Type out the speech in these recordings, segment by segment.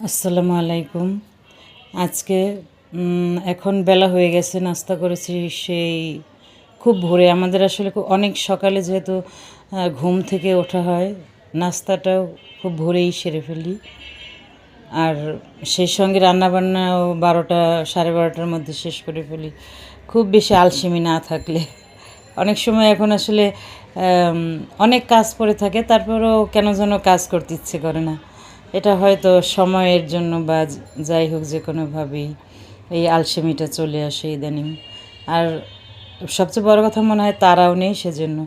আসসালামু আলাইকুম। আজকে এখন বেলা হয়ে গেছে, নাস্তা করেছি সেই খুব ভোরে। আমাদের আসলে অনেক সকালে যেহেতু ঘুম থেকে ওঠা হয়, নাস্তাটাও খুব ভোরেই সেরে ফেলি। আর সেই সঙ্গে রান্নাবান্নাও 12টা 12:30টার মধ্যে শেষ করে ফেলি, খুব বেশি আলসেমি না থাকলে। অনেক সময় এখন আসলে অনেক কাজ পড়ে থাকে, তারপরেও কেন যেন কাজ করতে ইচ্ছে করে না। এটা হয়তো সময়ের জন্য বা যাই হোক, যে কোনোভাবেই এই আলসেমিটা চলে আসে ইদানিং। আর সবচেয়ে বড় কথা মনে হয় তারাও নেই সেজন্য।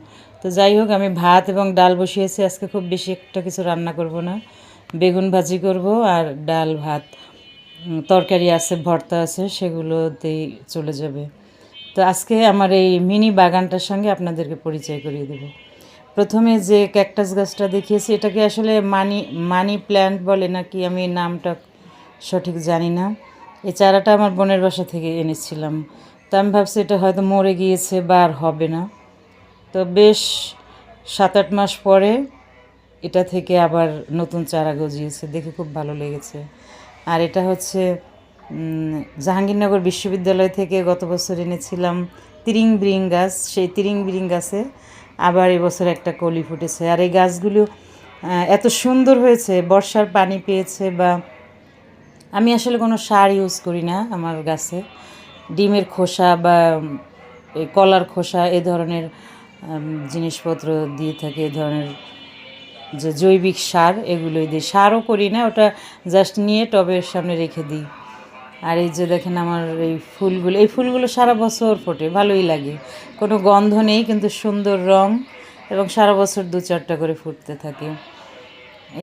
তো যাই হোক, আমি ভাত এবং ডাল বসিয়েছি। আজকে খুব বেশি একটা কিছু রান্না করব না, বেগুন ভাজি করব আর ডাল ভাত, তরকারি আছে, ভর্তা আছে, সেগুলোতেই চলে যাবে। তো আজকে আমার এই মিনি বাগানটার সঙ্গে আপনাদেরকে পরিচয় করিয়ে দেব। প্রথমে যে ক্যাকটাস গাছটা দেখিয়েছি, এটাকে আসলে মানি মানি প্ল্যান্ট বলে নাকি, আমি নামটা সঠিক জানি না। এই চারাটা আমার বোনের বাসা থেকে এনেছিলাম। তো আমি ভাবছি এটা হয়তো মরে গিয়েছে বা আর হবে না। তো বেশ 7-8 মাস পরে এটা থেকে আবার নতুন চারা গজিয়েছে, দেখে খুব ভালো লেগেছে। আর এটা হচ্ছে জাহাঙ্গীরনগর বিশ্ববিদ্যালয় থেকে গত বছর এনেছিলাম তিরিং বিরিং গাছ। সেই তিরিং বিরিং গাছে আবার এবছর একটা কলি ফুটেছে। আর এই গাছগুলো এত সুন্দর হয়েছে, বর্ষার পানি পেয়েছে। বা আমি আসলে কোনো সার ইউজ করি না আমার গাছে। ডিমের খোসা বা এই কলার খোসা এ ধরনের জিনিসপত্র দিয়ে থাকে, এ ধরনের যে জৈবিক সার, এগুলোই দিই। সারও করি না, ওটা জাস্ট নিয়ে টবের সামনে রেখে দিই। আর এই যে দেখেন আমার এই ফুলগুলো সারা বছর ফোটে, ভালোই লাগে। কোনো গন্ধ নেই, কিন্তু সুন্দর রং, এবং সারা বছর 2-4টা করে ফুটতে থাকে।